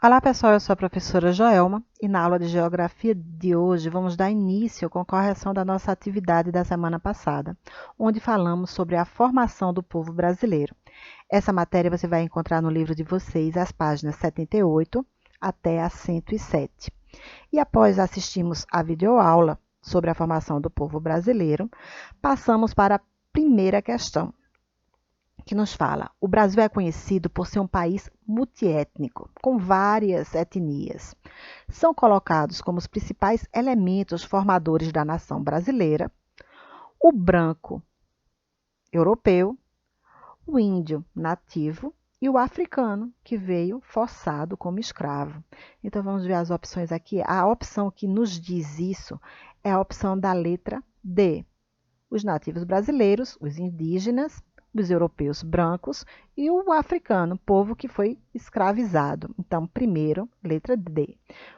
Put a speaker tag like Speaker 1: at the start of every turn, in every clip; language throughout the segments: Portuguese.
Speaker 1: Olá pessoal, eu sou a professora Joelma e na aula de Geografia de hoje vamos dar início com a correção da nossa atividade da semana passada, onde falamos sobre a formação do povo brasileiro. Essa matéria você vai encontrar no livro de vocês, as páginas 78 até a 107. E após assistirmos a videoaula sobre a formação do povo brasileiro, passamos para a primeira questão, que nos fala: o Brasil é conhecido por ser um país multiétnico, com várias etnias. São colocados como os principais elementos formadores da nação brasileira o branco europeu, o índio nativo e o africano, que veio forçado como escravo. Então vamos ver as opções aqui. A opção que nos diz isso é a opção da letra D. Os nativos brasileiros, os indígenas, os europeus brancos e o africano, povo que foi escravizado. Então, primeiro, letra D.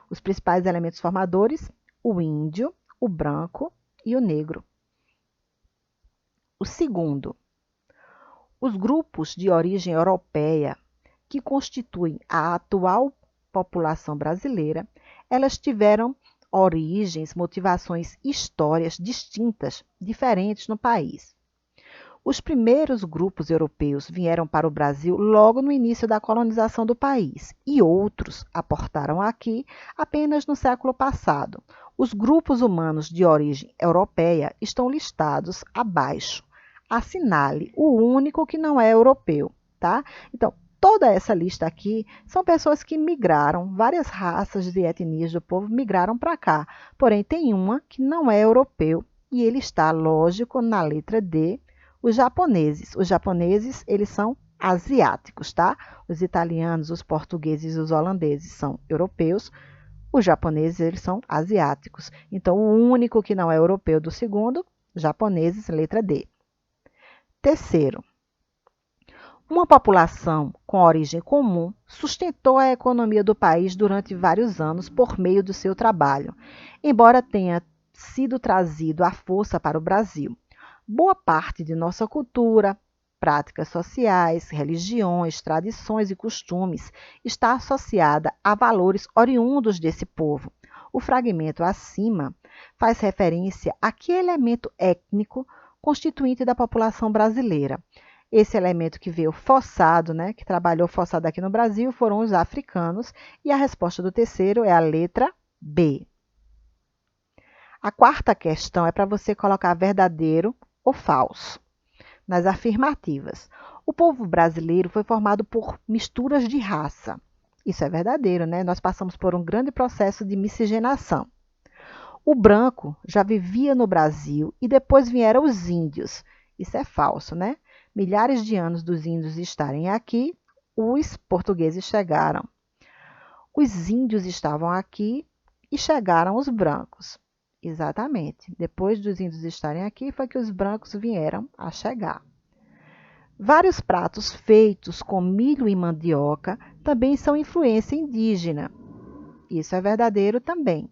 Speaker 1: Os principais elementos formadores, o índio, o branco e o negro. O segundo, os grupos de origem europeia que constituem a atual população brasileira, elas tiveram origens, motivações, histórias distintas, diferentes no país. Os primeiros grupos europeus vieram para o Brasil logo no início da colonização do país e outros aportaram aqui apenas no século passado. Os grupos humanos de origem europeia estão listados abaixo. Assinale o único que não é europeu, tá? Então, toda essa lista aqui são pessoas que migraram, várias raças e etnias do povo migraram para cá. Porém, tem uma que não é europeu e ele está, lógico, na letra D. Os japoneses, eles são asiáticos, tá? Os italianos, os portugueses e os holandeses são europeus. Os japoneses, eles são asiáticos. Então, o único que não é europeu do segundo, japoneses, letra D. Terceiro, uma população com origem comum sustentou a economia do país durante vários anos por meio do seu trabalho, embora tenha sido trazido à força para o Brasil. Boa parte de nossa cultura, práticas sociais, religiões, tradições e costumes está associada a valores oriundos desse povo. O fragmento acima faz referência a que elemento étnico constituinte da população brasileira. Esse elemento que veio forçado, que trabalhou forçado aqui no Brasil, foram os africanos, e a resposta do terceiro é a letra B. A quarta questão é para você colocar verdadeiro ou falso. Nas afirmativas, o povo brasileiro foi formado por misturas de raça. Isso é verdadeiro, né? Nós passamos por um grande processo de miscigenação. O branco já vivia no Brasil e depois vieram os índios. Isso é falso, né? Milhares de anos dos índios estarem aqui, os portugueses chegaram. Os índios estavam aqui e chegaram os brancos. Exatamente. Depois dos índios estarem aqui, foi que os brancos vieram a chegar. Vários pratos feitos com milho e mandioca também são influência indígena. Isso é verdadeiro também.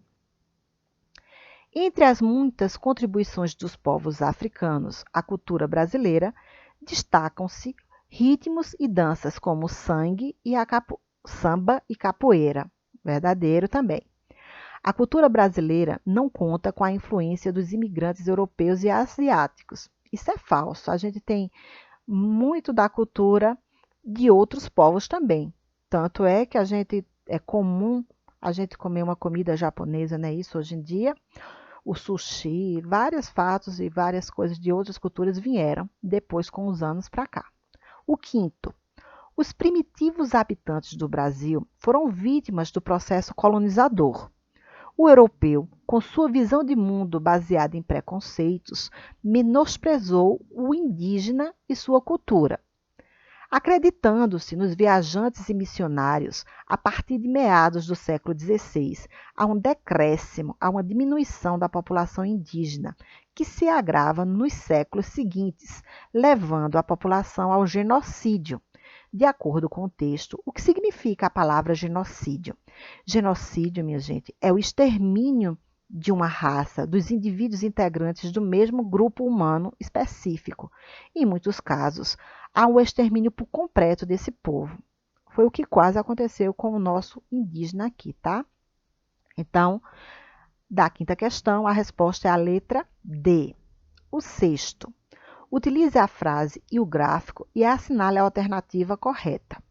Speaker 1: Entre as muitas contribuições dos povos africanos à cultura brasileira, destacam-se ritmos e danças como o sangue e samba e capoeira. Verdadeiro também. A cultura brasileira não conta com a influência dos imigrantes europeus e asiáticos. Isso é falso. A gente tem muito da cultura de outros povos também. Tanto é que é comum a gente comer uma comida japonesa, não é isso hoje em dia? O sushi, vários fatos e várias coisas de outras culturas vieram depois com os anos para cá. O quinto, os primitivos habitantes do Brasil foram vítimas do processo colonizador. O europeu, com sua visão de mundo baseada em preconceitos, menosprezou o indígena e sua cultura. Acreditando-se nos viajantes e missionários, a partir de meados do século XVI, há um decréscimo, há uma diminuição da população indígena, que se agrava nos séculos seguintes, levando a população ao genocídio. De acordo com o texto, o que significa a palavra genocídio? Genocídio, minha gente, é o extermínio de uma raça, dos indivíduos integrantes do mesmo grupo humano específico. Em muitos casos, há um extermínio por completo desse povo. Foi o que quase aconteceu com o nosso indígena aqui, tá? Então, da quinta questão, a resposta é a letra D. O sexto. Utilize a frase e o gráfico e assinale a alternativa correta.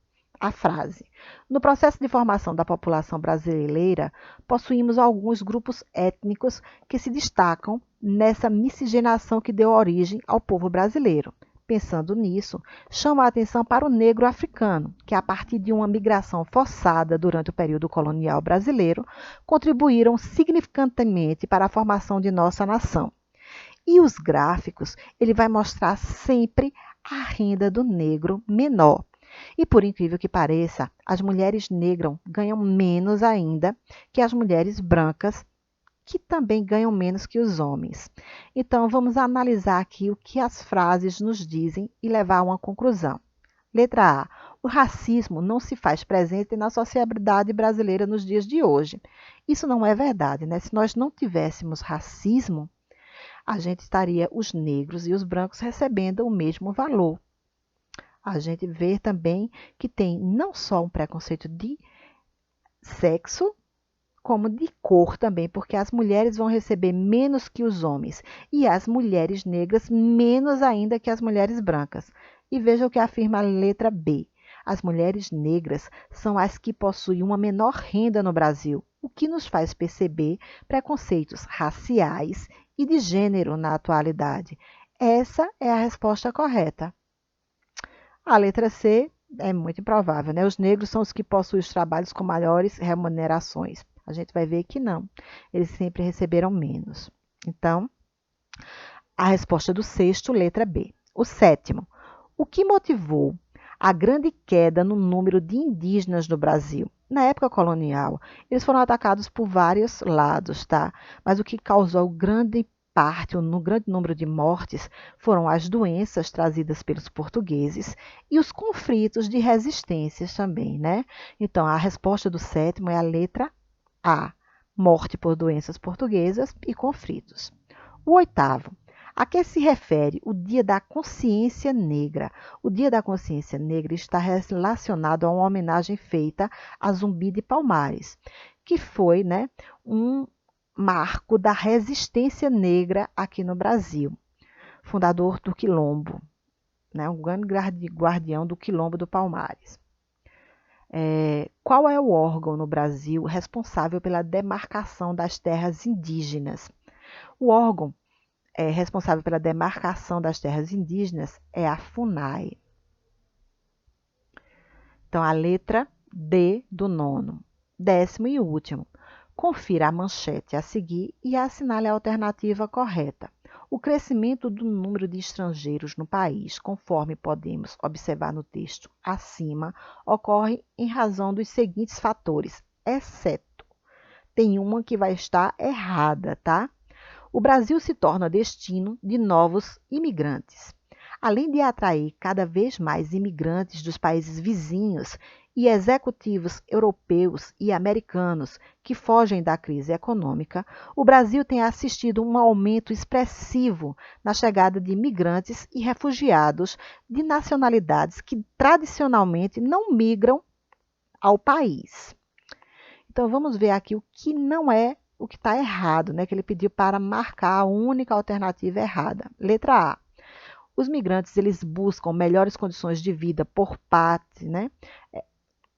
Speaker 1: A frase. No processo de formação da população brasileira, possuímos alguns grupos étnicos que se destacam nessa miscigenação que deu origem ao povo brasileiro. Pensando nisso, chama a atenção para o negro africano, que a partir de uma migração forçada durante o período colonial brasileiro, contribuíram significantemente para a formação de nossa nação. E os gráficos, ele vai mostrar sempre a renda do negro menor. E por incrível que pareça, as mulheres negras ganham menos ainda que as mulheres brancas, que também ganham menos que os homens. Então, vamos analisar aqui o que as frases nos dizem e levar a uma conclusão. Letra A. O racismo não se faz presente na sociedade brasileira nos dias de hoje. Isso não é verdade, né? Se nós não tivéssemos racismo, a gente estaria os negros e os brancos recebendo o mesmo valor. A gente vê também que tem não só um preconceito de sexo, como de cor também, porque as mulheres vão receber menos que os homens e as mulheres negras menos ainda que as mulheres brancas. E veja o que afirma a letra B. As mulheres negras são as que possuem uma menor renda no Brasil, o que nos faz perceber preconceitos raciais e de gênero na atualidade. Essa é a resposta correta. A letra C é muito improvável, né? Os negros são os que possuem os trabalhos com maiores remunerações. A gente vai ver que não. Eles sempre receberam menos. Então, a resposta do sexto, letra B. O sétimo. O que motivou a grande queda no número de indígenas no Brasil? Na época colonial, eles foram atacados por vários lados, tá? Mas o que causou grande parte, um grande número de mortes, foram as doenças trazidas pelos portugueses e os conflitos de resistências também, né? Então, a resposta do sétimo é a letra A. Morte por doenças portuguesas e conflitos. O oitavo. A que se refere o Dia da Consciência Negra? O Dia da Consciência Negra está relacionado a uma homenagem feita a Zumbi de Palmares, que foi, né, um marco da resistência negra aqui no Brasil. Fundador do Quilombo, né, um grande guardião do Quilombo do Palmares. Qual é o órgão no Brasil responsável pela demarcação das terras indígenas? O órgão responsável pela demarcação das terras indígenas é a FUNAI. Então, a letra D do nono. Décimo e último. Confira a manchete a seguir e assinale a alternativa correta. O crescimento do número de estrangeiros no país, conforme podemos observar no texto acima, ocorre em razão dos seguintes fatores, exceto. Tem uma que vai estar errada, tá? O Brasil se torna destino de novos imigrantes. Além de atrair cada vez mais imigrantes dos países vizinhos e executivos europeus e americanos que fogem da crise econômica, o Brasil tem assistido um aumento expressivo na chegada de imigrantes e refugiados de nacionalidades que tradicionalmente não migram ao país. Então vamos ver aqui o que não é o que está errado, né? Que ele pediu para marcar a única alternativa errada. Letra A. Os migrantes eles buscam melhores condições de vida por parte, né,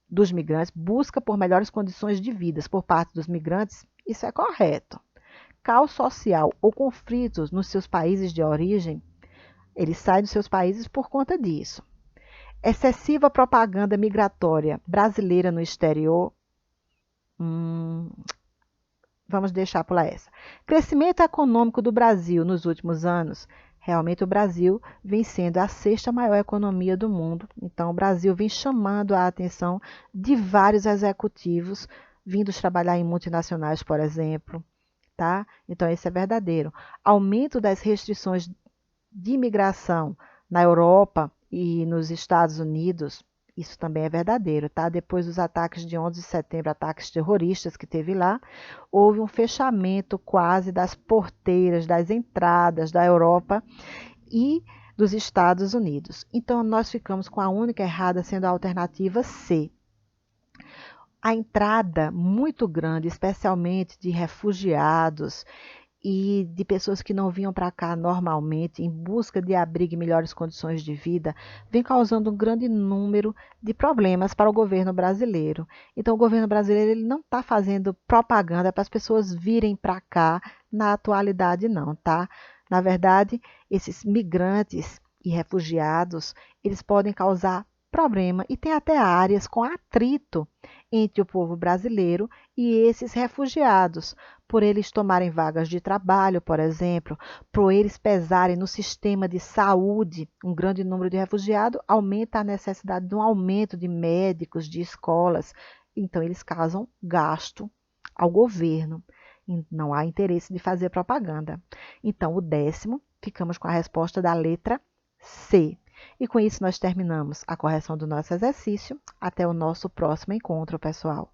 Speaker 1: dos migrantes, busca por melhores condições de vida por parte dos migrantes, isso é correto. Caos social ou conflitos nos seus países de origem, eles saem dos seus países por conta disso. Excessiva propaganda migratória brasileira no exterior, vamos deixar pular essa. Crescimento econômico do Brasil nos últimos anos. Realmente o Brasil vem sendo a sexta maior economia do mundo. Então o Brasil vem chamando a atenção de vários executivos vindos trabalhar em multinacionais, por exemplo. Tá? Então esse é verdadeiro. Aumento das restrições de imigração na Europa e nos Estados Unidos. Isso também é verdadeiro, tá? Depois dos ataques de 11 de setembro, ataques terroristas que teve lá, houve um fechamento quase das porteiras, das entradas da Europa e dos Estados Unidos. Então, nós ficamos com a única errada sendo a alternativa C. A entrada muito grande, especialmente de refugiados e de pessoas que não vinham para cá normalmente em busca de abrigo e melhores condições de vida, vem causando um grande número de problemas para o governo brasileiro. Então, o governo brasileiro ele não está fazendo propaganda para as pessoas virem para cá na atualidade, não, tá? Na verdade, esses migrantes e refugiados, eles podem causar problema e tem até áreas com atrito entre o povo brasileiro e esses refugiados, por eles tomarem vagas de trabalho, por exemplo, por eles pesarem no sistema de saúde. Um grande número de refugiados aumenta a necessidade de um aumento de médicos, de escolas. Então, eles causam gasto ao governo. Não há interesse de fazer propaganda. Então, o 10º, ficamos com a resposta da letra C. E com isso nós terminamos a correção do nosso exercício. Até o nosso próximo encontro, pessoal.